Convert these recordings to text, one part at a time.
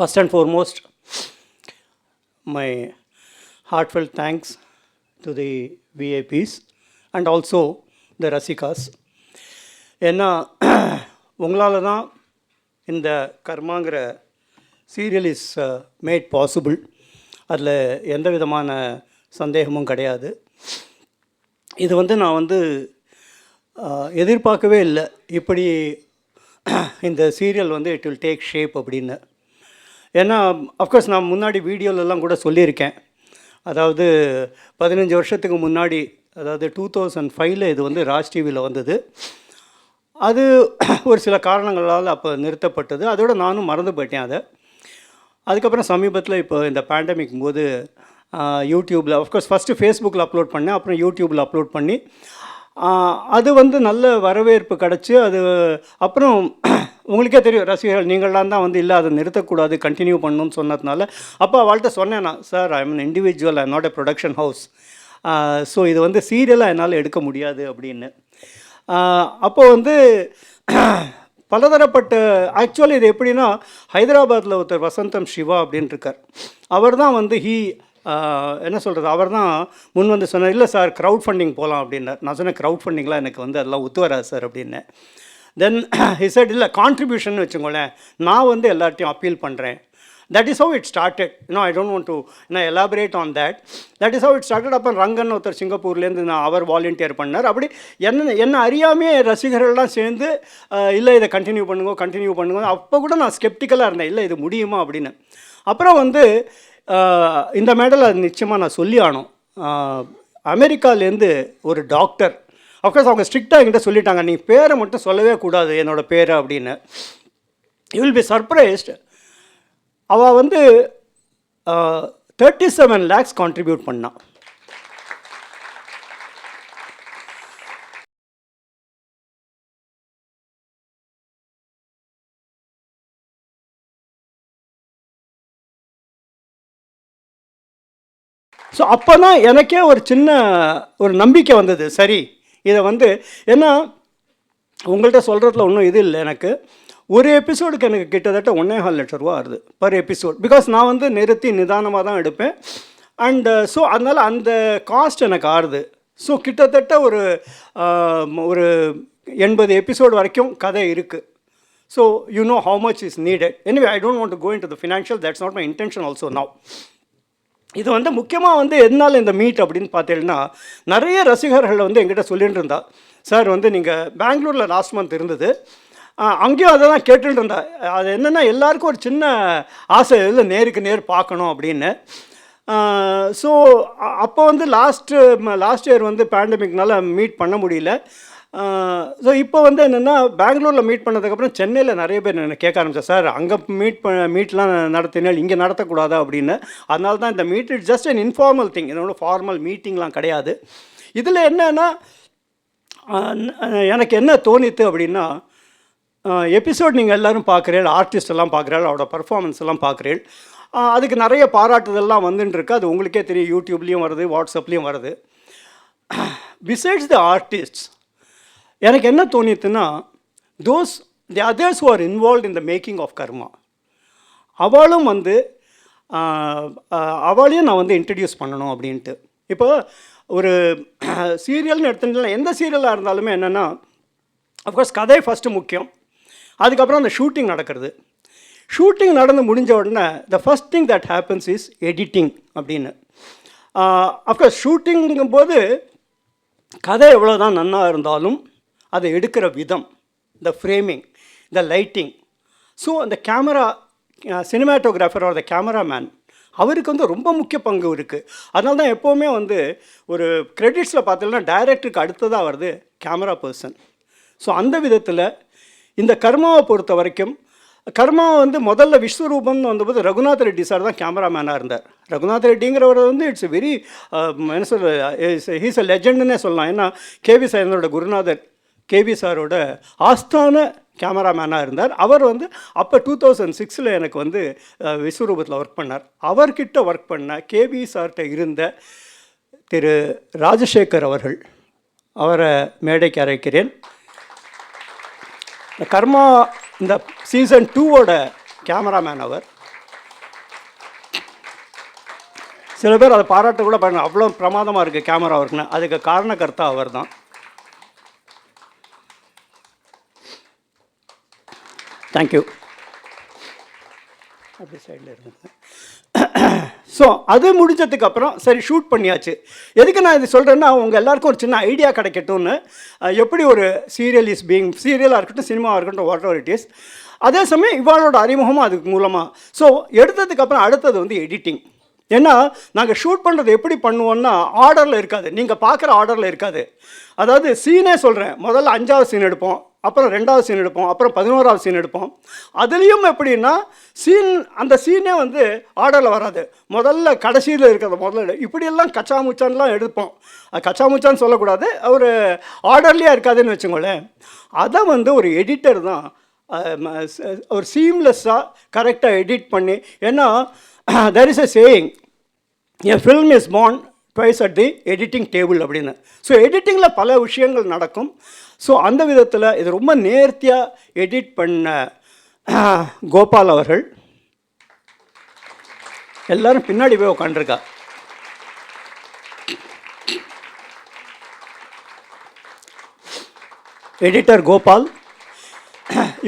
First and foremost, my heartfelt thanks to the VIPs and also the Rasikas. ஏன்னா உங்களால் தான் இந்த கர்மாங்கிற serial is made possible. அதில் எந்த விதமான சந்தேகமும் கிடையாது. இது நான் எதிர்பார்க்கவே இல்லை, இப்படி இந்த serial it will take shape அப்படின்னு. ஏன்னா அஃப்கோர்ஸ் நான் முன்னாடி வீடியோலெல்லாம் கூட சொல்லியிருக்கேன். அதாவது 15 வருஷத்துக்கு முன்னாடி, அதாவது 2005 இது ராஜ் டிவியில் வந்தது. அது ஒரு சில காரணங்களால் அப்போ நிறுத்தப்பட்டது. அதோடு நானும் மறந்து போயிட்டேன் அதை. அதுக்கப்புறம் சமீபத்தில் இப்போ இந்த பேண்டமிக் போது யூடியூப்பில், அஃப்கோர்ஸ் ஃபஸ்ட்டு ஃபேஸ்புக்கில் அப்லோட் பண்ணேன், அப்புறம் யூடியூப்பில் அப்லோட் பண்ணி அது நல்ல வரவேற்பு கிடச்சி. அது அப்புறம் உங்களுக்கே தெரியும், ரசிகர்கள் நீங்களாம் தான் இல்லை அதை நிறுத்தக்கூடாது, கண்டினியூ பண்ணணும்னு சொன்னதுனால அப்போ அவள்கிட்ட சொன்னேன் நான், sir I am an individual, I am not a production house, so இது சீரியலாக என்னால் எடுக்க முடியாது அப்படின்னு. அப்போது பலதரப்பட்ட ஆக்சுவலி இது எப்படின்னா, ஹைதராபாத்தில் ஒருத்தர் வசந்தம் சிவா அப்படின்னு இருக்கார். அவர் தான் என்ன சொல்கிறது, அவர் தான் முன் சொன்னார், இல்லை சார் க்ரௌட் ஃபண்டிங் போகலாம் அப்படின்னார். நான் சொன்னேன், க்ரௌட் ஃபண்டிங்லாம் எனக்கு அதெல்லாம் ஒத்து வராது சார் அப்படின்னு. தென் ஹி செட், இல்லை கான்ட்ரிபியூஷன் வச்சுக்கோங்களேன், நான் எல்லார்ட்டையும் அப்பீல் பண்ணுறேன். That is how it started. I don't want to elaborate on that. That is how it started. அப்போ ரங்கன் ஒருத்தர் சிங்கப்பூர்லேருந்து அவர் வாலண்டியர் பண்ணார். அப்படி என்ன அறியாமே ரசிகர்கள்லாம் சேர்ந்து இல்லை இதை கண்டினியூ பண்ணுங்க. அப்போ கூட நான் ஸ்கெப்டிக்கலாக இருந்தேன், இல்லை இது முடியுமா அப்படின்னு. அப்புறம் இந்த மேடல் அது நிச்சயமாக நான் சொல்லி ஆனோம். அமெரிக்காலேருந்து ஒரு டாக்டர், அஃப்கோர்ஸ் அவங்க ஸ்ட்ரிக்டாக என்கிட்ட சொல்லிட்டாங்க, நீ பேரை மட்டும் சொல்லவே கூடாது என்னோடய பேரை அப்படின்னு. You will be surprised. அவள் 37 lakhs கான்ட்ரிபியூட் பண்ணான். ஸோ அப்போ தான் எனக்கே ஒரு சின்ன நம்பிக்கை வந்தது. சரி, இதை ஏன்னா உங்கள்கிட்ட சொல்கிறதுல ஒன்றும் இது இல்லை, எனக்கு ஒரு எபிசோடுக்கு எனக்கு கிட்டத்தட்ட 1.25 லட்ச ரூபா ஆகுது பர் எபிசோட். பிகாஸ் நான் நிறுத்தி நிதானமாக தான் எடுப்பேன். அண்ட் ஸோ அதனால் அந்த காஸ்ட் எனக்கு ஆறுது. ஸோ கிட்டத்தட்ட ஒரு 80 எபிசோடு வரைக்கும் கதை இருக்குது. So you know how much is needed. Anyway I don't want to go into the financial, that's not my intention also now. இது முக்கியமாக எதனால் இந்த மீட் அப்படின்னு பார்த்தீங்கன்னா, நிறைய ரசிகர்கள் எங்கிட்ட சொல்லிட்டு இருந்தா, சார் நீங்கள் பெங்களூரில் லாஸ்ட் மந்த் இருந்தது, அங்கேயும் அதை தான் கேட்டுட்டு இருந்தா. அது என்னென்னா, எல்லாருக்கும் ஒரு சின்ன ஆசை, இல்லை நேருக்கு நேர் பார்க்கணும் அப்படின்னு. ஸோ அப்போ லாஸ்ட் இயர் பேண்டமிக்னால மீட் பண்ண முடியல. ஸோ இப்போ என்னென்னா, பெங்களூரில் மீட் பண்ணதுக்கப்புறம் சென்னையில் நிறைய பேர் என்ன கேட்க ஆரம்பித்தேன், சார் அங்கே மீட்லாம் நடத்தினால் இங்கே நடத்தக்கூடாதா அப்படின்னு. அதனால தான் இந்த meet it's just an informal thing, இதோட ஃபார்மல் மீட்டிங்லாம் கிடையாது. இதில் என்னென்னா, எனக்கு என்ன தோணித்து அப்படின்னா, எபிசோட் நீங்கள் எல்லோரும் பார்க்குறீள், ஆர்டிஸ்ட் எல்லாம் பார்க்குறாள், அவரோட பர்ஃபார்மன்ஸ் எல்லாம் பார்க்குறீள், அதுக்கு நிறைய பாராட்டுதெல்லாம் வந்துட்டுருக்கு. அது உங்களுக்கே தெரியும், யூடியூப்லேயும் வருது, வாட்ஸ்அப்லேயும் வருது. பிசைட்ஸ் த ஆர்டிஸ்ட்ஸ், எனக்கு என்ன தோணித்துன்னா, the others who are involve in the making of Karma, அவளும் அவளையும் நான் இன்ட்ரடியூஸ் பண்ணணும் அப்படின்ட்டு. இப்போ ஒரு சீரியல்னு எடுத்துட்டா, எந்த சீரியலாக இருந்தாலுமே என்னென்னா, அஃப்கோர்ஸ் கதை ஃபஸ்ட்டு முக்கியம். அதுக்கப்புறம் அந்த ஷூட்டிங் நடக்கிறது. ஷூட்டிங் நடந்து முடிஞ்ச உடனே the first thing that happens is editing அப்படின்னு. அஃப்கோர்ஸ் ஷூட்டிங்கும் போது கதை எவ்வளோ தான் நன்னா இருந்தாலும் அதை எடுக்கிற விதம், த ஃப்ரேமிங், த லைட்டிங், ஸோ அந்த கேமரா சினிமாட்டோகிராஃபர் ஆர் த கேமராமேன், அவருக்கு ரொம்ப முக்கிய பங்கு இருக்குது. அதனால தான் எப்போவுமே ஒரு கிரெடிட்ஸில் பார்த்தீங்கன்னா டைரக்டருக்கு அடுத்ததாக வருது கேமரா பர்சன். ஸோ அந்த விதத்தில் இந்த கர்மாவை பொறுத்த வரைக்கும், கர்மா முதல்ல விஸ்வரூபம்னு வந்தபோது ரகுநாத் ரெட்டி சார் தான் கேமராமேனாக இருந்தார். ரகுநாத் ரெட்டிங்கிறவர் இட்ஸ் வெரி என்ன சொல்ற, ஹீஸ் அ லெஜெண்டுன்னே சொல்லலாம். ஏன்னா கேவி சாரோட குருநாதர், கேவி சாரோட ஆஸ்தான கேமராமேனாக இருந்தார். அவர் அப்போ 2006 எனக்கு விஸ்வரூபத்தில் ஒர்க் பண்ணார். அவர்கிட்ட ஒர்க் பண்ண கேவி சார்கிட்ட இருந்த திரு ராஜசேகர் அவர்கள், அவரை மேடைக்கு அழைக்கிறேன். கர்மா இந்த சீசன் 2 கேமராமேன் அவர். சில பேர் அதை பாராட்ட கூட பாருங்கள், அவ்வளோ பிரமாதமாக இருக்குது கேமரா ஒர்க்குன்னு. அதுக்கு காரணக்கர்த்தா அவர் தான். தேங்க்யூ. அப்படி சைடில் இருந்தது. ஸோ அது முடிஞ்சதுக்கப்புறம் சரி ஷூட் பண்ணியாச்சு. எதுக்கு நான் இது சொல்கிறேன்னா, உங்கள் எல்லாருக்கும் ஒரு சின்ன ஐடியா கிடைக்கட்டும்னு. எப்படி ஒரு சீரியல் இஸ் பீயிங், சீரியலாக இருக்கட்டும் சினிமாவாக இருக்கட்டும், வாட் எவர் இட் இஸ். அதே சமயம் இவாளோட அறிமுகமும் அதுக்கு மூலமாக. ஸோ எடுத்ததுக்கப்புறம் அடுத்தது வந்து எடிட்டிங். ஏன்னா நாங்கள் ஷூட் பண்ணுறது எப்படி பண்ணுவோன்னா, ஆர்டரில் இருக்காது, நீங்கள் பார்க்குற ஆர்டரில் இருக்காது. அதாவது சீனே சொல்கிறேன், முதல்ல 5வது சீன் எடுப்போம், அப்புறம் 2வது சீன் எடுப்போம், அப்புறம் 11வது சீன் எடுப்போம். அதுலேயும் எப்படின்னா அந்த சீனே வந்து ஆர்டரில் வராது. முதல்ல கடைசியில் இருக்கிறத முதல்ல இப்படியெல்லாம் கச்சாமுச்சான்லாம் எடுப்போம். கச்சாமுச்சான்னு சொல்லக்கூடாது, ஒரு ஆர்டர்லேயே இருக்காதுன்னு வச்சுக்கோங்களேன். அதை வந்து ஒரு எடிட்டர் தான் ஒரு சீம்லெஸ்ஸாக கரெக்டாக எடிட் பண்ணி. ஏன்னா there is a saying, a film is born twice at the editing table அப்படின்னு. ஸோ எடிட்டிங்கில் பல விஷயங்கள் நடக்கும். ஸோ அந்த விதத்தில் இது ரொம்ப நேர்த்தியாக எடிட் பண்ண கோபால் அவர்கள். எல்லாரும் பின்னாடி போய் உட்காந்துருக்கா. எடிட்டர் கோபால்.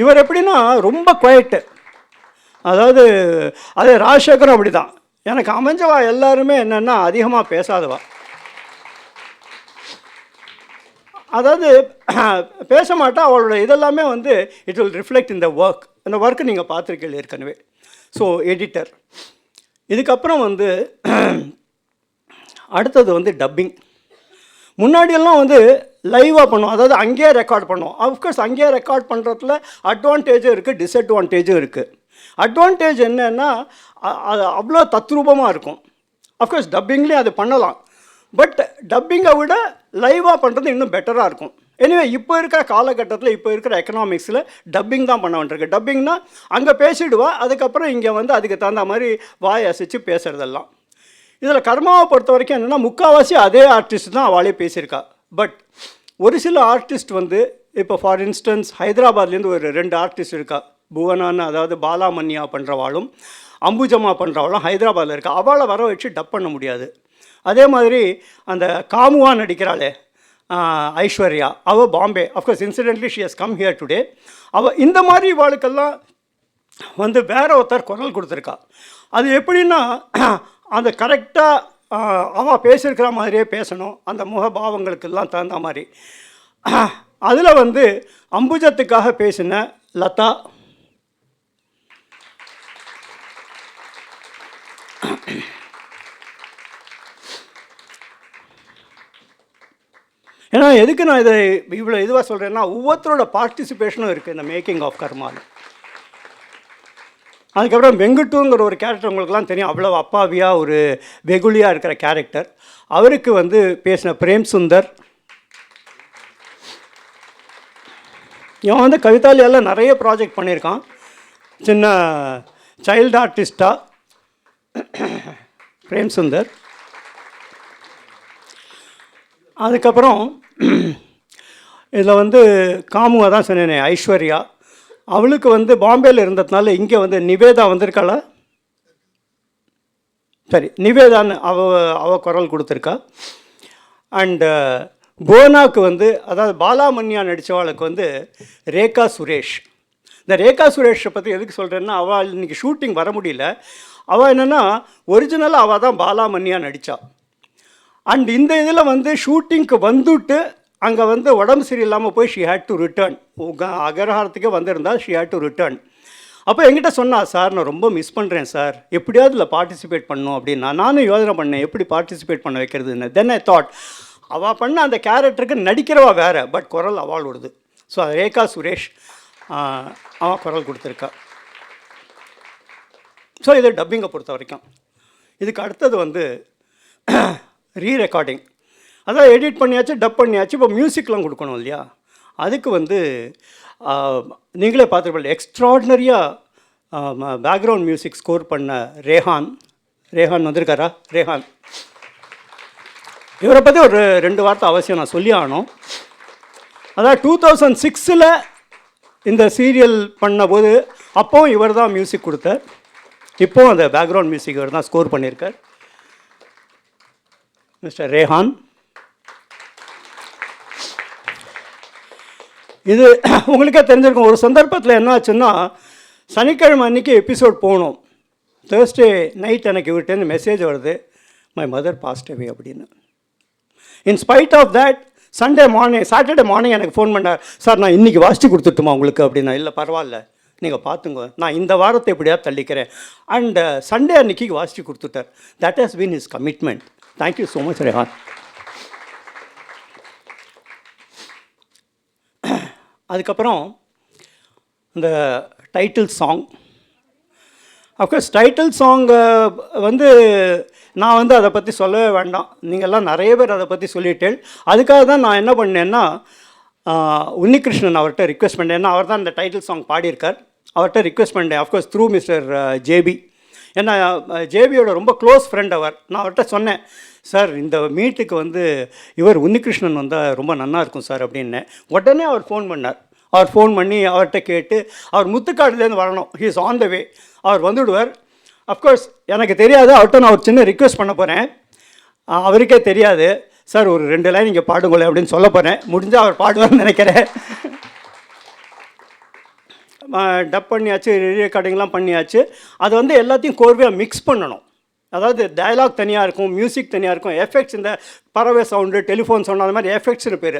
இவர் எப்படின்னா ரொம்ப குவைட்டு. அதாவது அது ராஜசேகரும் அப்படி தான். எனக்கு அமைஞ்சவா எல்லாருமே என்னென்னா அதிகமாக பேசாதவா. அதாவது பேச மாட்டா. அவளோட இதெல்லாமே வந்து it will reflect in the work. அந்த ஒர்க்கு நீங்கள் பார்த்துருக்கீங்க ஏற்கனவே. So editor. இதுக்கப்புறம் வந்து அடுத்தது வந்து டப்பிங். முன்னாடியெல்லாம் வந்து லைவாக பண்ணுவோம், அதாவது அங்கேயே ரெக்கார்ட் பண்ணுவோம். அஃப்கோர்ஸ் அங்கேயே ரெக்கார்ட் பண்ணுறதுல அட்வான்டேஜும் இருக்குது, டிஸ்அட்வான்டேஜும் இருக்குது. அட்வான்டேஜ் என்னன்னா அது அவ்வளோ தத்ரூபமாக இருக்கும். அஃப்கோர்ஸ் டப்பிங்லேயும் அது பண்ணலாம், பட் டப்பிங்கை விட லைவாக பண்ணுறது இன்னும் பெட்டராக இருக்கும். எனிவே இப்போ இருக்கிற காலகட்டத்தில், இப்போ இருக்கிற எக்கனாமிக்ஸில் டப்பிங் தான் பண்ண வேண்டியிருக்கு. டப்பிங்னா அங்கே பேசிடுவா, அதுக்கப்புறம் இங்கே வந்து அதுக்கு தகுந்த மாதிரி வாய் அசைச்சு பேசுகிறதெல்லாம். இதில் கர்மாவை பொறுத்த வரைக்கும் என்னென்னா, முக்கால்வாசி அதே ஆர்டிஸ்ட் தான் அவளே பேசியிருக்கா. பட் ஒரு சில ஆர்டிஸ்ட் வந்து இப்போ ஃபார் இன்ஸ்டன்ஸ் ஹைதராபாத்லேருந்து ஒரு 2 ஆர்டிஸ்ட் இருக்கா. புவனான்னு, அதாவது பாலாமன்யா பண்ணுறவாளும் அம்புஜமா பண்ணுறவாளும் ஹைதராபாத்தில் இருக்கா. அவளை வர வச்சு டப் பண்ண முடியாது. அதே மாதிரி அந்த காமுவா நடிக்கிறாளே ஐஸ்வர்யா, அவள் Bombay. Of course incidentally she has come here today. அவள் இந்த மாதிரி இவாளுக்கெல்லாம் வந்து வேற ஒருத்தர் குரல் கொடுத்துருக்கா. அது எப்படின்னா, அந்த கரெக்டாக அவள் பேசியிருக்கிற மாதிரியே பேசணும், அந்த முகபாவங்களுக்கெல்லாம் தகுந்த மாதிரி. அதில் வந்து அம்புஜத்துக்காக பேசின லதா, ஏன்னா எதுக்கு நான் இதை இவ்வளோ இதுவாக சொல்கிறேன்னா, ஒவ்வொருத்தரோட பார்ட்டிசிபேஷனும் இருக்குது இந்த மேக்கிங் ஆஃப் கர்மாவில். அதுக்கப்புறம் வெங்குட்டுங்கிற ஒரு கேரக்டர் உங்களுக்குலாம் தெரியும், அவ்வளோ அப்பாவியாக ஒரு வெகுளியாக இருக்கிற கேரக்டர். அவருக்கு வந்து பேசின பிரேம் சுந்தர். இவன் வந்து கவிதாலயெல்லாம் நிறைய ப்ராஜெக்ட் பண்ணியிருக்கான், சின்ன சைல்டு ஆர்டிஸ்டாக பிரேம் சுந்தர். அதுக்கப்புறம் இதில் வந்து காமுவா தான் சொன்னேனே ஐஸ்வர்யா, அவளுக்கு வந்து பாம்பேயில் இருந்ததுனால இங்கே வந்து நிவேதா வந்திருக்காளா, சரி நிவேதான்னு அவள் குரல் கொடுத்துருக்கா. அண்டு புவனாவுக்கு வந்து, அதாவது பாலாமன்யா நடித்தவாளுக்கு வந்து ரேகா சுரேஷ். இந்த ரேகா சுரேஷை பற்றி எதுக்கு சொல்கிறேன்னா, அவள் இன்றைக்கி ஷூட்டிங் வர முடியல. அவள் என்னென்னா ஒரிஜினலாக அவள் தான் பாலாமன்யா நடித்தா. அண்ட் இந்த இதில் வந்து ஷூட்டிங்க்கு வந்துட்டு அங்கே வந்து உடம்பு சரியில்லாமல் போய் ஷி ஹேட் டு ரிட்டர்ன். அகரஹாரத்துக்கே வந்திருந்தால் ஷி ஹேட் டு ரிட்டர்ன். அப்போ என்கிட்ட சொன்னா, சார் நான் ரொம்ப மிஸ் பண்ணுறேன் சார், எப்படியாவது இதில் பார்ட்டிசிபேட் பண்ணணும் அப்படின்னா. நானும் யோசனை பண்ணேன் எப்படி பார்ட்டிசிபேட் பண்ண வைக்கிறதுன்னு. தென் ஐ தாட், அவள் பண்ண அந்த கேரக்டருக்கு நடிக்கிறவா வேறு, பட் குரல் அவளோடுது. ஸோ அது ரேகா சுரேஷ் அவள் குரல் கொடுத்துருக்கா. ஸோ இது டப்பிங்கை பொறுத்த வரைக்கும். இதுக்கு அடுத்தது வந்து ரீரெக்கார்டிங். அதான் எடிட் பண்ணியாச்சு, டப் பண்ணியாச்சு, இப்போ மியூசிக்லாம் கொடுக்கணும் இல்லையா. அதுக்கு வந்து நீங்களே பார்த்துருப்பீங்க, எக்ஸ்ட்ராடினரியாக பேக்ரவுண்ட் மியூசிக் ஸ்கோர் பண்ண ரேஹான் வந்திருக்காரா. ரேஹான், இவரை பற்றி ஒரு 2 வார்த்தை அவசியம் நான் சொல்லி ஆகணும். அதாவது 2006 இந்த சீரியல் பண்ணபோது அப்போவும் இவர் தான் மியூசிக் கொடுத்தார். இப்போவும் அந்த பேக்ரவுண்ட் மியூசிக் இவர் தான் ஸ்கோர் பண்ணியிருக்கார். மிஸ்டர் ரேஹான். இது உங்களுக்கே தெரிஞ்சிருக்கும். ஒரு சந்தர்ப்பத்தில் என்ன ஆச்சுன்னா, சனிக்கிழமை அன்றைக்கி எபிசோட் போகணும். தேர்ஸ்டே நைட் எனக்கு இவர்கிட்டேருந்து மெசேஜ் வருது, மை மதர் பாஸ்ட் அவே அப்படின்னு. In spite of that Saturday morning எனக்கு ஃபோன் பண்ணார், சார் நான் இன்றைக்கி வாசித்து கொடுத்துட்டுமா உங்களுக்கு அப்படின்னா. இல்லை பரவாயில்ல, நீங்கள் பார்த்துங்க, நான் இந்த வாரத்தை எப்படியாவது தள்ளிக்கிறேன். அண்ட் சண்டே அன்றைக்கி வாசித்து கொடுத்துட்டார். That has been his commitment. Thank you so much Rehan. அதுக்கப்புறம் இந்த டைட்டில் சாங். அஃப்கோர்ஸ் டைட்டில் சாங்கை நான் அதை பற்றி சொல்லவே வேண்டாம், நீங்கள்லாம் நிறைய பேர் அதை பற்றி சொல்லிட்டேன். அதுக்காக தான் நான் என்ன பண்ணேன்னா, உன்னிகிருஷ்ணன் அவர்கிட்ட ரிக்வெஸ்ட் பண்ணேன். ஏன்னா அவர் தான் இந்த டைட்டில் சாங் பாடியிருக்கார். அவர்கிட்ட ரிக்வெஸ்ட் பண்ணேன், அஃப்கோர்ஸ் த்ரூ மிஸ்டர் ஜேபி. ஏன்னா ஜேபியோட ரொம்ப க்ளோஸ் ஃப்ரெண்ட் அவர். நான் அவர்கிட்ட சொன்னேன், சார் இந்த மீட்டுக்கு இவர் உன்னிகிருஷ்ணன் வந்தால் ரொம்ப நல்லாயிருக்கும் சார் அப்படின்னேன். உடனே அவர் ஃபோன் பண்ணார். அவர் ஃபோன் பண்ணி அவர்கிட்ட கேட்டு, அவர் முத்துக்காடுலேருந்து வரணும், he is on the way, அவர் வந்துவிடுவார். அஃப்கோர்ஸ் எனக்கு தெரியாது, அவர்கிட்ட நான் ஒரு சின்ன ரிக்வெஸ்ட் பண்ண போகிறேன். அவருக்கே தெரியாது, சார் ஒரு 2 லைன் இங்கே பாடுங்களேன் அப்படின்னு சொல்ல போகிறேன். முடிஞ்சால் அவர் பாடுவார்னு நினைக்கிறேன். டப் பண்ணியாச்சு, ரெக்கார்டிங்லாம் பண்ணியாச்சு. அது எல்லாத்தையும் கோர்வையாக மிக்ஸ் பண்ணணும். அதாவது டயலாக் தனியாக இருக்கும், மியூசிக் தனியாக இருக்கும், எஃபெக்ட்ஸ், இந்த பறவை சவுண்டு, டெலிஃபோன் சவுண்டு, அந்த மாதிரி எஃபெக்ட்ஸ்னு பேர்.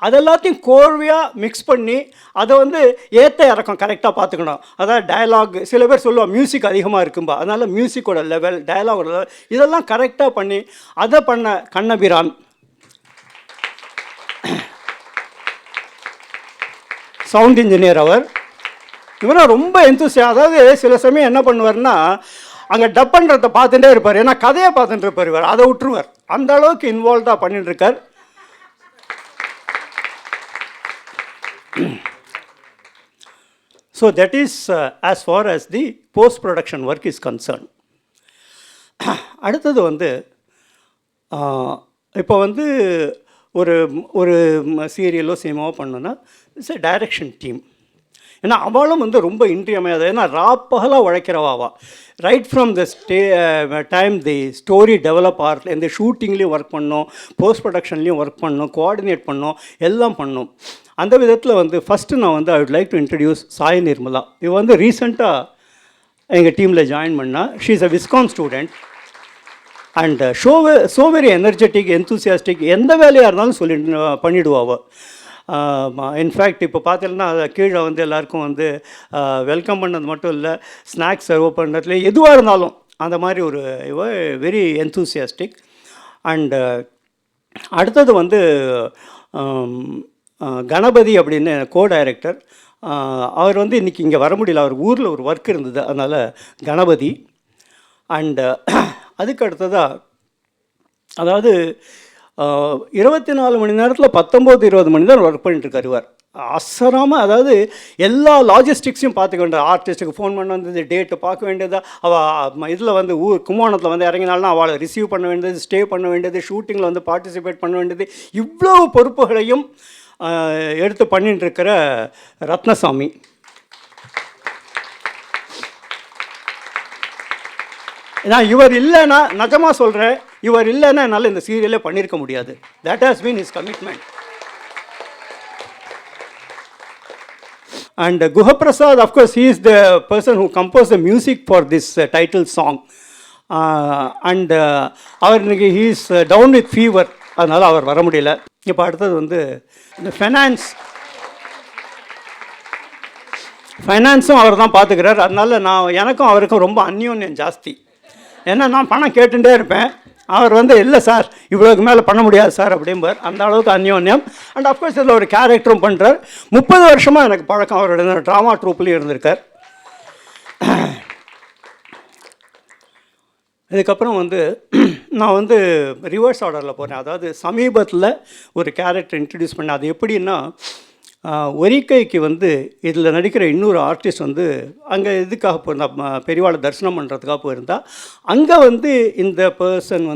அதெல்லாத்தையும் கோர்வையாக மிக்ஸ் பண்ணி அதை ஏற்ற இறக்கம் கரெக்டாக பார்த்துக்கணும். அதாவது டயலாக், சில பேர் சொல்லுவாள் மியூசிக் அதிகமாக இருக்கும்பா, அதனால் மியூசிக்கோட லெவல், டயலாகோட லெவல், இதெல்லாம் கரெக்டாக பண்ணி அதை பண்ண கண்ணபிரான். சவுண்ட் இன்ஜினியர் அவர். இவரும் ரொம்ப அதாவது சில சமயம் என்ன பண்ணுவார்னா, அங்கே டப் பண்ணுறத பார்த்துட்டே இருப்பார். ஏன்னா கதையை பார்த்துட்டு இருப்பார் இவர், அதை விட்டுருவார். அந்த அளவுக்கு இன்வால்வ்டாக பண்ணிட்டுருக்கார். So that is as far as the post production work is concern. அடுத்தது இப்போ ஒரு ஒரு சீரியலோ சினிமாவோ பண்ணோன்னா இட்ஸ் எ டைரக்ஷன் டீம். ஏன்னா அவளும் ரொம்ப இன்றியமையாது. ஏன்னா ராப்பகலாக உழைக்கிறவாவா. Right from the time the story develop ஆகிறதுல இந்த ஷூட்டிங்லேயும் ஒர்க் பண்ணோம், போஸ்ட் ப்ரொடக்ஷன்லேயும் ஒர்க் பண்ணோம், கோஆர்டினேட் பண்ணோம், எல்லாம் பண்ணோம். அந்த விதத்தில் ஃபஸ்ட்டு நான் I would like to introduce Sai Nirmala. இவ ரீசெண்டாக எங்கள் டீமில் ஜாயின் பண்ணா. She is a viscom student and so very energetic, enthusiastic. எந்த வேலையாக இருந்தாலும் பண்ணிவிடுவாள். இன்ஃபேக்ட் இப்போ பார்த்தீங்கன்னா கீழே எல்லாருக்கும் வெல்கம் பண்ணது மட்டும் இல்லை, ஸ்நாக்ஸ் சர்வ் பண்ணுறதுல எதுவாக இருந்தாலும் அந்த மாதிரி இவ வெரி என்தூசியாஸ்டிக். அண்டு அடுத்தது கணபதி அப்படின்னு கோ டைரக்டர். அவர் இன்றைக்கி இங்கே வர முடியல, அவர் ஊரில் ஒரு ஒர்க் இருந்தது, அதனால் கணபதி. அண்டு அதுக்கு அடுத்ததாக அதாவது 24 மணி நேரத்தில் 19-20 மணி நேரம் ஒர்க் பண்ணிட்டுருக்கார் இவர் அசராமல். அதாவது எல்லா லாஜிஸ்டிக்ஸையும் பார்த்துக்க வேண்டியது. ஆர்டிஸ்ட்டுக்கு ஃபோன் பண்ண வேண்டியது, டேட்டு பார்க்க வேண்டியது, அவள் இதில் கும்போணத்தில் இறங்கினாலும் அவளை ரிசீவ் பண்ண வேண்டியது, ஸ்டே பண்ண வேண்டியது, ஷூட்டிங்கில் பார்ட்டிசிபேட் பண்ண வேண்டியது, இவ்வளோ பொறுப்புகளையும் எடுத்து பண்ணிட்டுருக்கிற ரத்னசாமி. நான் இவர் இல்லைன்னா, நிஜமாக சொல்கிறேன், இவர் இல்லைன்னா என்னால் இந்த சீரியலே பண்ணியிருக்க முடியாது. That has been his commitment. And Guhaprasad, of course he is the person who compose the music for this title song. And அவர் இன்னைக்கு he is down with fever, அதனால் அவர் வர முடியல. இப்போ அடுத்தது இந்த ஃபைனான்ஸும் அவர் தான் பார்த்துக்கிறார். அதனால் எனக்கும் அவருக்கும் ரொம்ப அந்யோன்யம் ஜாஸ்தி. ஏன்னா நான் பணம் கேட்டுகிட்டே இருப்பேன், அவர் இல்லை சார் இவ்வளோக்கு மேலே பண்ண முடியாது சார் அப்படிம்பார். அந்த அளவுக்கு அந்யோன்யம். அண்ட் அஃப்கோர்ஸ் இதில் ஒரு கேரக்டரும் பண்ணுறார். 30 வருஷமாக எனக்கு பழக்கம். அவரோட ட்ராமா ட்ரூப்லேயும் இருந்திருக்கார். இதுக்கப்புறம் நான் ரிவர்ஸ் ஆர்டரில் போகிறேன். அதாவது சமீபத்தில் ஒரு கேரக்டர் இன்ட்ரடியூஸ் பண்ணேன். அது எப்படின்னா, ஒரிக்கைக்கு இதில் நடிக்கிற இன்னொரு ஆர்டிஸ்ட் அங்கே இதுக்காக போயிருந்தா, பெரியவாளை தரிசனம் பண்ணுறதுக்காக போயிருந்தா. அங்கே இந்த பர்சன்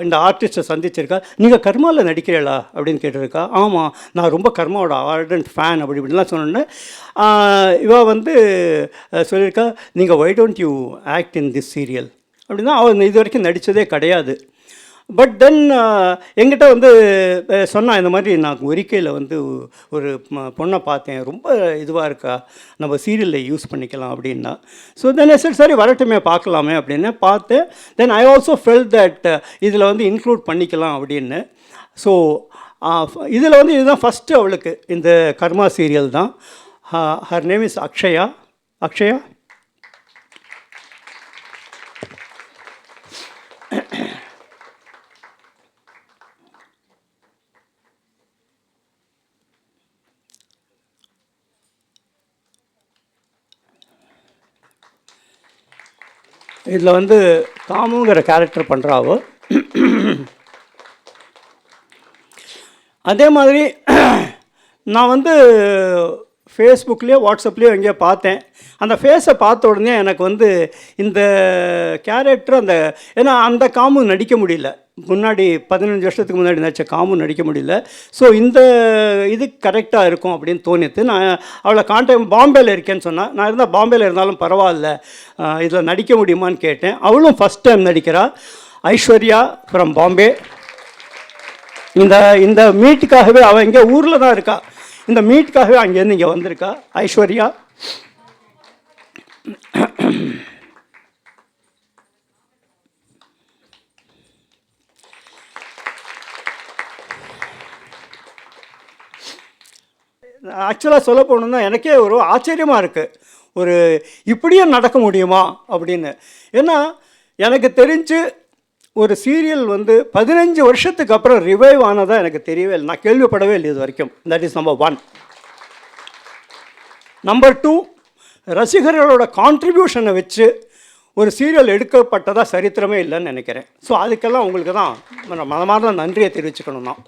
இந்த ஆர்டிஸ்ட்டை சந்திச்சிருக்கா. நீங்கள் கர்மாவில் நடிக்கிறீங்களா அப்படின்னு கேட்டிருக்கா. ஆமாம், நான் ரொம்ப கர்மாவோட ஆர்டன்ட் ஃபேன் அப்படி இப்படின்லாம் சொன்னோன்னே இவள் சொல்லியிருக்கா, நீங்கள் why don't you act in this serial அப்படின்னா. அவள் இது வரைக்கும் நடித்ததே கிடையாது. பட் தென் என்கிட்ட வந்து சொன்னான், இந்த மாதிரி நான் ஒரிக்கையில் வந்து ஒரு பொண்ணை பார்த்தேன், ரொம்ப இதுவாக இருக்கா, நம்ம சீரியலில் யூஸ் பண்ணிக்கலாம் அப்படின்னா. ஸோ தென் சரி வரட்டுமே பார்க்கலாமே அப்படின்னு பார்த்தேன். தென் ஐ ஆல்சோ ஃபெல் தட் இதில் வந்து இன்க்ளூட் பண்ணிக்கலாம் அப்படின்னு. ஸோ இதில் வந்து இதுதான் ஃபஸ்ட்டு அவளுக்கு இந்த கர்மா சீரியல் தான். Her name is Akshaya. Akshaya, இதில் வந்து காமுங்கிற கேரக்டர் பண்ணுறாவோ. அதே மாதிரி நான் வந்து ஃபேஸ்புக்லேயோ வாட்ஸ்அப்லேயோ எங்கேயோ பார்த்தேன். அந்த ஃபேஸை பார்த்த உடனே எனக்கு வந்து இந்த கேரக்டர் ஏன்னா அந்த காமு நடிக்க முடியல, முன்னாடி 15 வருஷத்துக்கு முன்னாடி நடித்த காமு நடிக்க முடியல. ஸோ இந்த இது கரெக்டாக இருக்கும் அப்படின்னு தோணித்து. நான் அவளை பாம்பேயில் இருக்கேன்னு சொன்னேன். நான் இருந்தால் பாம்பேயில் இருந்தாலும் பரவாயில்ல, இதில் நடிக்க முடியுமான்னு கேட்டேன். அவளும் ஃபஸ்ட் டைம் நடிக்கிறா. ஐஸ்வர்யா ஃப்ரம் பாம்பே. இந்த மீட்டுக்காகவே அவள் இங்கே ஊரில் தான் இருக்கா. இந்த மீட்டுக்காகவே அங்கேருந்து இங்கே வந்திருக்கா ஐஸ்வர்யா. ஆக்சுவலாக சொல்ல போகணுன்னா எனக்கே ஒரு ஆச்சரியமாக இருக்குது, ஒரு இப்படியும் நடக்க முடியுமா அப்படின்னு. ஏன்னா எனக்கு தெரிஞ்சு ஒரு சீரியல் வந்து 15 வருஷத்துக்கு அப்புறம் ரிவைவ் ஆனதாக எனக்கு தெரியவே இல்லை, நான் கேள்விப்படவே இல்லை இது வரைக்கும். That is number 1. நம்பர் 2, ரசிகர்களோட கான்ட்ரிபியூஷனை வச்சு ஒரு சீரியல் எடுக்கப்பட்டதாக சரித்திரமே இல்லைன்னு நினைக்கிறேன். ஸோ அதுக்கெல்லாம் உங்களுக்கு தான் மனமார்ந்த நன்றியை தெரிவிச்சுக்கணும் தான்.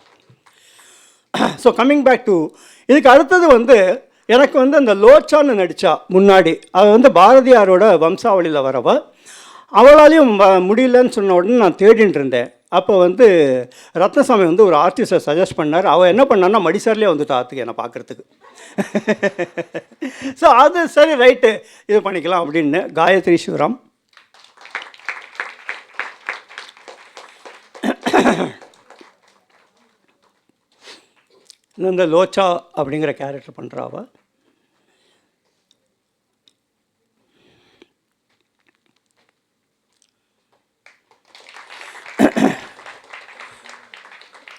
ஸோ கம்மிங் பேக் டு இதுக்கு அடுத்தது வந்து எனக்கு வந்து அந்த லோச்சான்னு நடித்தா முன்னாடி, அவள் வந்து பாரதியாரோட வம்சாவளியில் வரவ. அவளாலையும் முடியலன்னு சொன்ன உடனே நான் தேடின்னு இருந்தேன். அப்போ வந்து ரத்னசாமி வந்து ஒரு ஆர்டிஸ்டை சஜஸ்ட் பண்ணார். அவள் என்ன பண்ணான்னா மடிசார்லேயே வந்துட்டு ஆற்றுக்கு என்னை பார்க்குறதுக்கு. ஸோ அது சரி ரைட்டு இது பண்ணிக்கலாம் அப்படின்னு. காயத்ரி சிவராம். இந்த லோச்சா அப்படிங்கிற கேரக்டர் பண்ணுறாவ.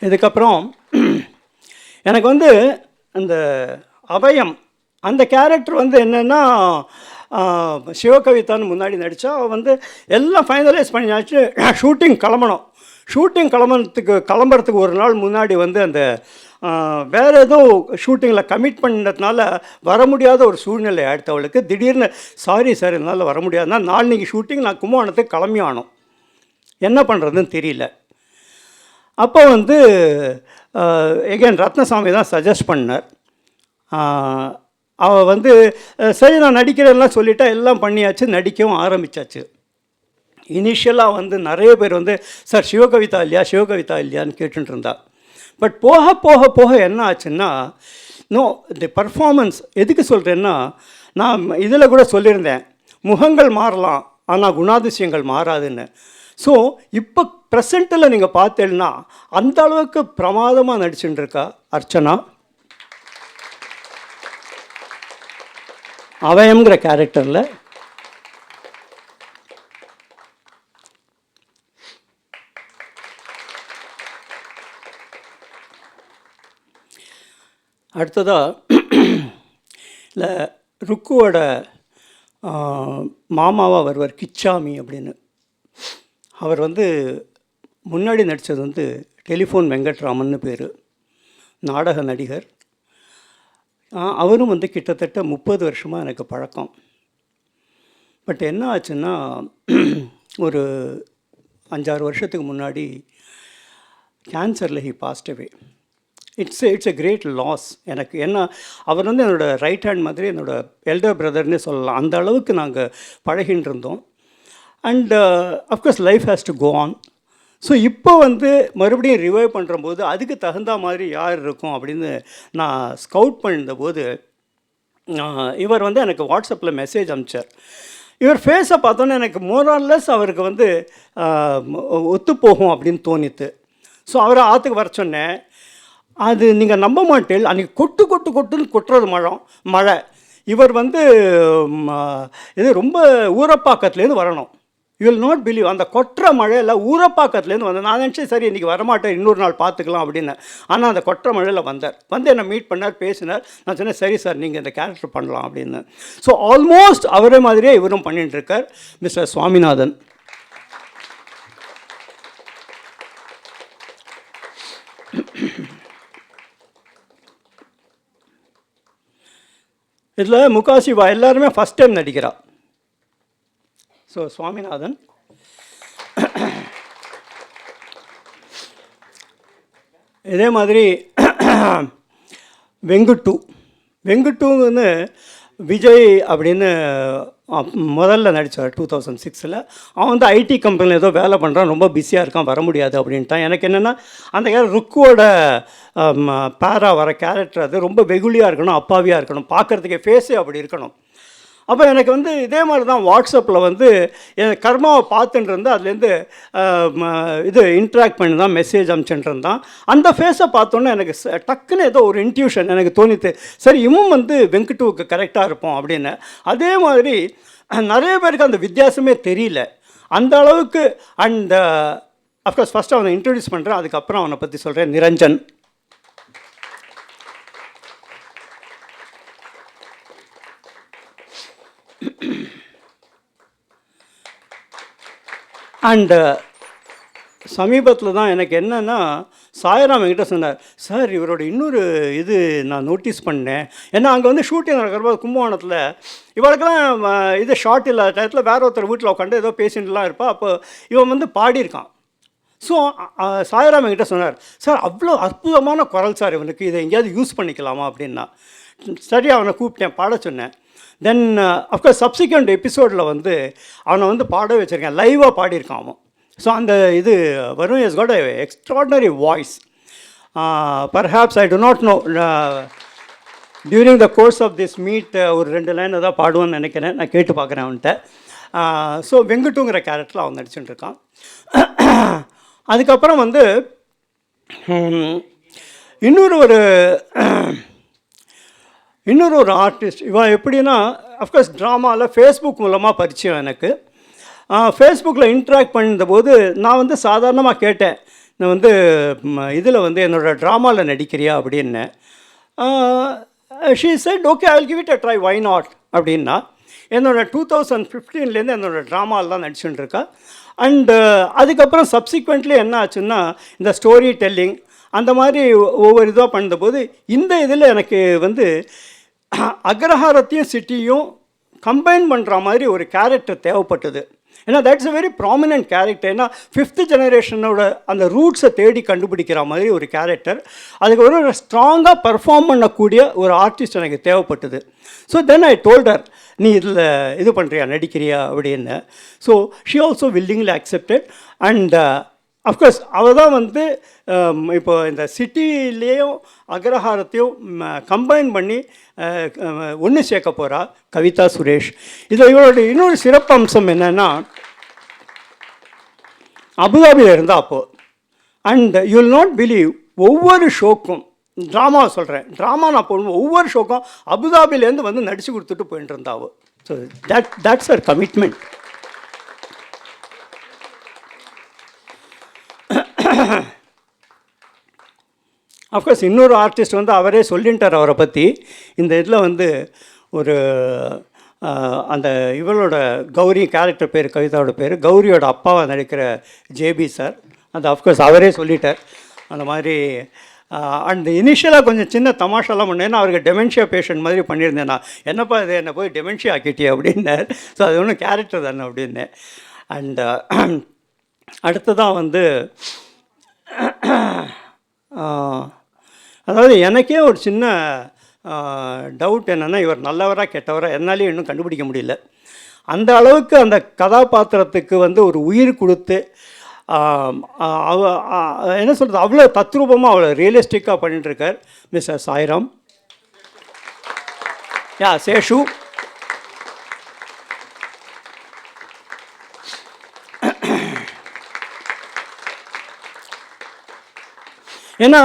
இதுக்கப்புறம் எனக்கு வந்து அந்த அபயம் அந்த கேரக்டர் வந்து என்னென்னா, சிவகவிதான்னு முன்னாடி நடித்தா அவள் வந்து எல்லாம் ஃபைனலைஸ் பண்ணியாச்சு. ஷூட்டிங் கிளம்புறதுக்கு ஒரு நாள் முன்னாடி வந்து அந்த வேறு ஏதோ ஷூட்டிங்கில் கமிட் பண்ணதுனால வர முடியாத ஒரு சூழ்நிலை ஆகிடுத்து அவளுக்கு. திடீர்னு சாரி சார் என்னால் வர முடியாதுன்னா, நாளைக்கு ஷூட்டிங் நான் கும்பகோணத்துக்கு கிளம்பி ஆனோம், என்ன பண்ணுறதுன்னு தெரியல. அப்போ வந்து எகெயின் ரத்னசாமி தான் சஜஸ்ட் பண்ணார். அவள் வந்து சரி நான் நடிக்கிறேன்லாம் சொல்லிட்டா, எல்லாம் பண்ணியாச்சு, நடிக்கவும் ஆரம்பித்தாச்சு. இனிஷியலாக வந்து நிறைய பேர் வந்து சார் சிவகவிதா இல்லையான்னு கேட்டுட்டு இருந்தா. பட் போக போக போக என்ன ஆச்சுன்னா, நோ இந்த பர்ஃபார்மன்ஸ் எதுக்கு சொல்கிறேன்னா, நான் இதில் கூட சொல்லியிருந்தேன், முகங்கள் மாறலாம் ஆனால் குணாதிசயங்கள் மாறாதுன்னு. ஸோ இப்போ ப்ரெசண்ட்டில் நீங்கள் பார்த்தேன்னா அந்த அளவுக்கு பிரமாதமாக நடிச்சுட்டு இருக்கா அர்ச்சனா. அவயம்ங்கிற கேரக்டரில். அடுத்ததாக இல்லை ருக்குவோட மாமாவாக வருவார் கிச்சாமி அப்படின்னு. அவர் வந்து முன்னாடி நடித்தது வந்து டெலிஃபோன் வெங்கட்ராமன்னு பேர், நாடக நடிகர். அவரும் வந்து கிட்டத்தட்ட 30 வருஷமாக எனக்கு பழக்கம். பட் என்ன ஆச்சுன்னா, ஒரு 5-6 வருஷத்துக்கு முன்னாடி கேன்சரில் he passed away. It's a great loss எனக்கு. ஏன்னா அவர் வந்து என்னோடய ரைட் ஹேண்ட் மாதிரி, என்னோடய எல்டர் பிரதர்னே சொல்லலாம். அந்த அளவுக்கு நாங்கள் பழகின்னு இருந்தோம். And of course life has to go on. So இப்போ வந்து மறுபடியும் ரிவைவ் பண்ணுறம்போது அதுக்கு தகுந்த மாதிரி யார் இருக்கும் அப்படின்னு நான் ஸ்கவுட் பண்ணியிருந்தபோது இவர் வந்து எனக்கு வாட்ஸ்அப்பில் மெசேஜ் அனுப்பிச்சார். இவர் ஃபேஸை பார்த்தோன்னே எனக்கு மோரான்லெஸ் அவருக்கு வந்து ஒத்துப்போகும் அப்படின்னு தோணித்து. ஸோ அவரை ஆற்றுக்கு வர சொன்னேன். அது நீங்கள் நம்ப மாட்டேன், அன்றைக்கி கொட்டு கொட்டு கொட்டுன்னு கொட்டுறது மழை. இவர் வந்து இது ரொம்ப ஊரப்பாக்கத்துலேருந்து வரணும். யூ வில் நாட் பிலீவ், அந்த கொட்டுற மழையில் ஊரப்பாக்கத்துலேருந்து வந்தேன். நான் நினச்சேன் சரி இன்றைக்கி வரமாட்டேன், இன்னொரு நாள் பார்த்துக்கலாம் அப்படின்னு. ஆனால் அந்த கொட்டுற மழையில் வந்தார். வந்து என்னை மீட் பண்ணார், பேசினார். நான் சொன்னேன் சரி சார் நீங்கள் இந்த கேரக்டர் பண்ணலாம் அப்படின்னு. ஸோ ஆல்மோஸ்ட் அவரே மாதிரியே இவரும் பண்ணிட்டுருக்கார் மிஸ்டர் சுவாமிநாதன். இதில் முகாசிவா எல்லாருமே ஃபஸ்ட் டைம் நடிக்கிறா. ஸோ சுவாமிநாதன் இதே மாதிரி வெங்குட்டுன்னு விஜய் அப்படின்னு முதல்ல நடித்தார் 2006. அவன் வந்து ஐடி கம்பெனியில் ஏதோ வேலை பண்ணுறான், ரொம்ப பிஸியாக இருக்கான், வர முடியாது அப்படின்ட்டான். எனக்கு என்னென்னா அந்த ருக்குவோட பேரா வர கேரக்டர் அது ரொம்ப வெகுளியாக இருக்கணும், அப்பாவியாக இருக்கணும், பார்க்குறதுக்கே ஃபேஸே அப்படி இருக்கணும். அப்போ எனக்கு வந்து இதே மாதிரி தான் வாட்ஸ்அப்பில் வந்து என் கர்மாவை பார்த்துட்டு இருந்தால் அதுலேருந்து இது இன்ட்ராக்ட் பண்ணி தான் மெசேஜ் அனுப்பிச்சுட்டு இருந்தான். அந்த ஃபேஸை பார்த்தோன்னே எனக்கு டக்குன்னு ஏதோ ஒரு இன்ட்யூஷன் எனக்கு தோணித்து, சரி இவன் வந்து வெங்கட்டுவுக்கு கரெக்டாக இருப்போம் அப்படின்னு. அதே மாதிரி நிறைய பேருக்கு அந்த வித்தியாசமே தெரியல அந்த அளவுக்கு. அண்ட் அஃப்கோர்ஸ் ஃபஸ்ட்டு அவனை இன்ட்ரடியூஸ் பண்ணுறேன், அதுக்கப்புறம் அவனை பற்றி சொல்கிறேன். நிரஞ்சன். அண்டு சமீபத்தில் தான் எனக்கு என்னென்னா சாய்ராம் என்கிட்ட சொன்னார், சார் இவரோட இன்னொரு இது நான் நோட்டீஸ் பண்ணேன். ஏன்னா அங்கே வந்து ஷூட்டிங் நடக்கிறப்போ கும்பகோணத்தில் இவளுக்கெல்லாம் இது ஷார்ட் இல்லாத டயத்தில் வேற ஒருத்தர் வீட்டில் உட்காந்து ஏதோ பேசிட்டுலாம் இருப்பா. அப்போ இவன் வந்து பாடியிருக்கான். ஸோ சாய்ராம் என்கிட்ட சொன்னார், சார் அவ்வளோ அற்புதமான குரல் சார் இவனுக்கு, இதை எங்கேயாவது யூஸ் பண்ணிக்கலாமா அப்படின்னா. சரி அவனை கூப்பிட்டேன், பாட சொன்னேன். தென் அஃப்கோர்ஸ் சப்சிக்வெண்ட் எபிசோடில் வந்து அவனை வந்து பாட வச்சுருக்கேன், லைவாக பாடியிருக்கான் அவன். ஸோ அந்த இது வரும். Is got a extraordinary voice. Perhaps I do not know, during the course of this meet ஒரு 2 லைன் தான் பாடுவான்னு நினைக்கிறேன். நான் கேட்டு பார்க்குறேன் அவன்கிட்ட. ஸோ வெங்கட்டுங்கிற கேரக்டரில் அவன் நடிச்சுட்டு இருக்கான். அதுக்கப்புறம் வந்து இன்னொரு ஆர்டிஸ்ட் இவன் எப்படின்னா, அஃப்கோர்ஸ் ட்ராமாவில் ஃபேஸ்புக் மூலமாக பரிச்சயம் எனக்கு. ஃபேஸ்புக்கில் இன்ட்ராக்ட் பண்ணிருந்தபோது நான் வந்து சாதாரணமாக கேட்டேன், நான் வந்து இதில் வந்து என்னோடய ட்ராமாவில் நடிக்கிறியா அப்படின்னு. She said okay I will give it a try, why not அப்படின்னா. என்னோடய 2015 என்னோடய ட்ராமாவில் தான் நடிச்சுட்டு இருக்கா. அண்டு அதுக்கப்புறம் சப்சிக்வெண்ட்லி என்ன ஆச்சுன்னா, இந்த ஸ்டோரி டெல்லிங் அந்த மாதிரி ஒவ்வொரு இதாக பண்ணபோது இந்த இதில் எனக்கு வந்து அக்ரஹாரத்தையும் சிட்டியும் கம்பைன் பண்ணுற மாதிரி ஒரு கேரக்டர் தேவைப்பட்டது. ஏன்னா that's a very prominent character. ஏன்னா 5th ஜெனரேஷனோட அந்த ரூட்ஸை தேடி கண்டுபிடிக்கிற மாதிரி ஒரு கேரக்டர். அதுக்கு ஒரு ஸ்ட்ராங்காக பர்ஃபார்ம் பண்ணக்கூடிய ஒரு ஆர்டிஸ்ட் எனக்கு தேவைப்பட்டது. ஸோ தென் ஐ டோல்டர், நீ இதில் இது பண்ணுறியா, நடிக்கிறியா அப்படின்னு. So she also willingly accepted. And of course அவள் தான் வந்து இப்போ இந்த சிட்டிலேயும் அக்ரஹாரத்தையும் கம்பைன் பண்ணி ஒன்று சேர்க்க போகிறா கவிதா சுரேஷ். இதில் இவரோட இன்னொரு சிறப்பு அம்சம் என்னென்னா, அபுதாபியில் இருந்தால் அப்போது. And you will not believe, ஒவ்வொரு ஷோக்கும் ட்ராமாவை சொல்கிறேன், ட்ராமா நான் போடணும், ஒவ்வொரு ஷோக்கும் அபுதாபிலேருந்து வந்து நடித்து கொடுத்துட்டு போயிட்டு இருந்தாவோ. ஸோ தட்ஸ் அவர் கமிட்மெண்ட். அஃப்கோர்ஸ் இன்னொரு ஆர்டிஸ்ட் வந்து அவரே சொல்லிட்டார் அவரை பற்றி. இந்த இதில் வந்து ஒரு அந்த இவளோட கௌரி கேரக்டர் பேர், கவிதாவோட பேர், கௌரியோட அப்பாவை நடிக்கிற ஜேபி சார். அந்த அஃப்கோர்ஸ் அவரே சொல்லிட்டார் அந்த மாதிரி. அண்ட் இனிஷியலாக கொஞ்சம் சின்ன தமாஷெல்லாம் பண்ணேன்னா, அவருக்கு டெமென்ஷியா பேஷண்ட் மாதிரி பண்ணியிருந்தேன். நான் என்னப்பா இது, என்னை போய் டெமென்ஷியா ஆக்கிட்டே அப்படின்னார். ஸோ அது ஒன்றும் கேரக்டர் தானே அப்படின்னேன். அண்டு அடுத்ததான் வந்து அதாவது எனக்கே ஒரு சின்ன டவுட் என்னென்னா, இவர் நல்லவராக கெட்டவராக என்னாலேயும் இன்னும் கண்டுபிடிக்க முடியல. அந்த அளவுக்கு அந்த கதாபாத்திரத்துக்கு வந்து ஒரு உயிர் கொடுத்து என்ன சொல்கிறது, அவ்வளோ தத்ரூபமாக அவ்வளோ ரியலிஸ்டிக்காக பண்ணிட்டுருக்கார் மிஸ்டர் சாய்ராம். சேஷு. ஏன்னா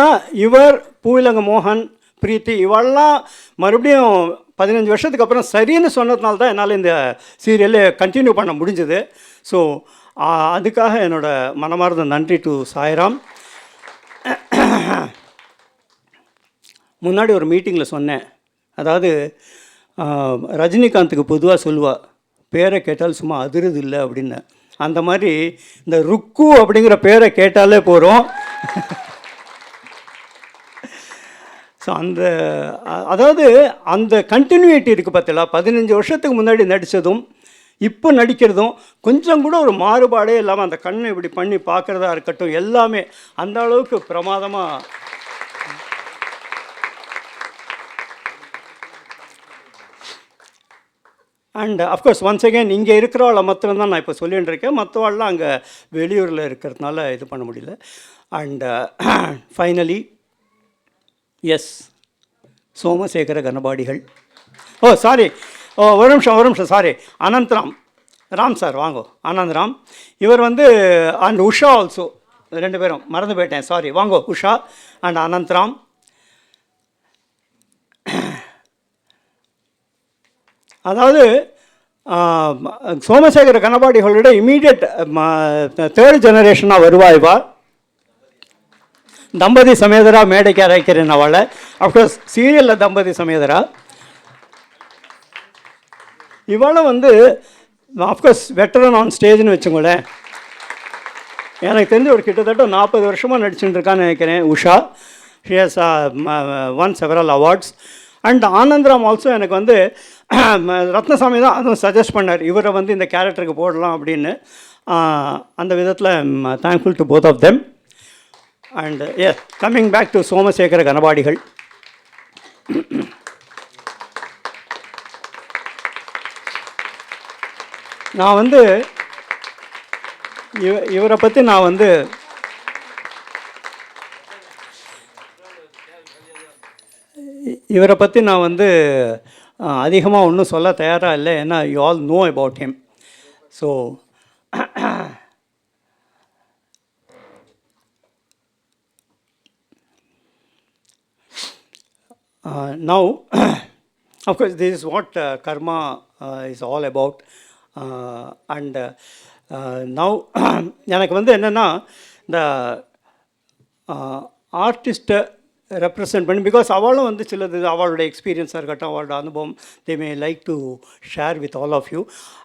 இவர், பூவிலங்க மோகன், பிரீத்தி இவெல்லாம் மறுபடியும் 15 வருஷத்துக்கு அப்புறம் சரின்னு சொன்னதுனால தான் என்னால் இந்த சீரியலை கண்டினியூ பண்ண முடிஞ்சது. ஸோ அதுக்காக என்னோடய மனமார்ந்த நன்றி டு சாய்ராம். முன்னாடி ஒரு மீட்டிங்கில் சொன்னேன், அதாவது ரஜினிகாந்துக்கு பொதுவாக சொல்லுவா, பேரை கேட்டால் சும்மா அதிருது இல்லை அப்படின்னு. அந்த மாதிரி இந்த ருக்கு அப்படிங்கிற பேரை கேட்டாலே போகிறோம். ஸோ அதாவது அந்த கண்டினியூட்டி இருக்குது பார்த்தீங்களா, 15 வருஷத்துக்கு முன்னாடி நடித்ததும் இப்போ நடிக்கிறதும் கொஞ்சம் கூட ஒரு மாறுபாடே இல்லாமல் அந்த கண்ணை இப்படி பண்ணி பார்க்குறதா இருக்கட்டும், எல்லாமே அந்த அளவுக்கு பிரமாதமாக. அண்ட் அஃப்கோர்ஸ் ஒன்ஸ் அகேன் இங்கே இருக்கிறவளை மாத்திரம் தான் நான் இப்போ சொல்லிகிட்டு இருக்கேன், மற்றவாள்லாம் அங்கே வெளியூரில் இருக்கிறதுனால இது பண்ண முடியல. And finally S, Somasekhara Ganapadigal. Oh sorry, ஒரு நிமிஷம் சாரி, அனந்த்ராம், ராம் சார் வாங்கோ, ஆனந்த்ராம். இவர் வந்து அண்ட் உஷா ஆல்சோ, 2 பேரும் மறந்து போயிட்டேன், சாரி. வாங்கோ உஷா அண்ட் அனந்த்ராம். அதாவது சோமசேகர கனபாடிகளோட இமீடியட் 3rd ஜெனரேஷனாக வருவாய்வா. தம்பதி சமேதரா மேடைக்கு அரைக்கிறேன் அவளை. அஃப்கோர்ஸ் சீரியலில் தம்பதி சமேதரா. இவளை வந்து அஃப்கோர்ஸ் வெட்டரன் ஆன் ஸ்டேஜ்னு வச்சுங்களேன். எனக்கு தெரிஞ்சு ஒரு கிட்டத்தட்ட 40 வருஷமாக நடிச்சுட்டு இருக்கான்னு நினைக்கிறேன் Usha. She has won several awards. And Anandram also எனக்கு வந்து ரத்னசாமி தான் அதுவும் சஜஸ்ட் பண்ணார், இவரை வந்து இந்த கேரக்டருக்கு போடலாம் அப்படின்னு. அந்த விதத்தில் thankful to both of them. And coming back to Somasekhara Ganapadigal. நான் வந்து இவரை பற்றி நான் வந்து அதிகமாக ஒன்றும் சொல்ல தயாராக இல்லை, ஏன்னா you all know about him. So now of course this is what karma is all about. And now எனக்கு வந்து என்னென்னா இந்த ஆர்டிஸ்ட்டை ரெப்ரசன்ட் பண்ணி, பிகாஸ் அவளும் வந்து சிலது அவளோட எக்ஸ்பீரியன்ஸாக இருக்கட்டும், அவளோட அனுபவம், they may like to share with all of you.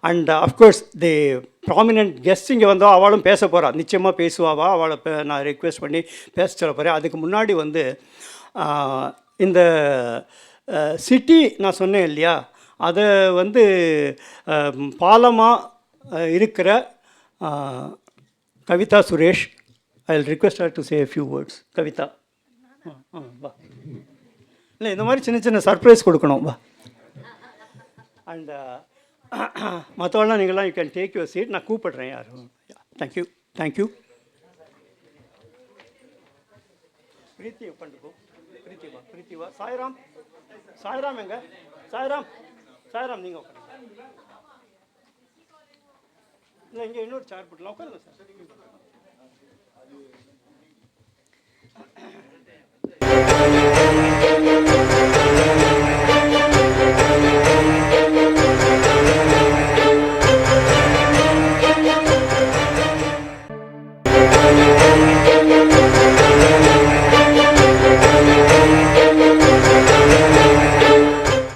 And of course the prominent guest இங்கே வந்தால் அவளும் பேச போகிறா, நிச்சயமாக பேசுவாவா. அவளை நான் ரெக்வெஸ்ட் பண்ணி பேச சொல்ல போகிறேன். அதுக்கு முன்னாடி வந்து இந்த சிட்டி நான் சொன்னேன் இல்லையா, அதை வந்து பாலமாக இருக்கிற Kavitha Suresh, I will request her to say a few words. Kavitha வா. இல்லை, இந்த மாதிரி சின்ன சின்ன சர்ப்ரைஸ் கொடுக்கணும், வா. அண்ட் மற்றவெல்லாம் நீங்களாம் you can take your seat. நான் கூப்பிடுறேன் யாரும். Thank you thank you. பிரீத்தி உட்காந்துக்கோ. பிரீத்தி வா. சாய்ராம் எங்க? சாய்ராம் நீங்கள் உட்காந்து. இல்லை, இங்கே இன்னொரு சேர் போட்டலாம், உட்காருங்க சார்.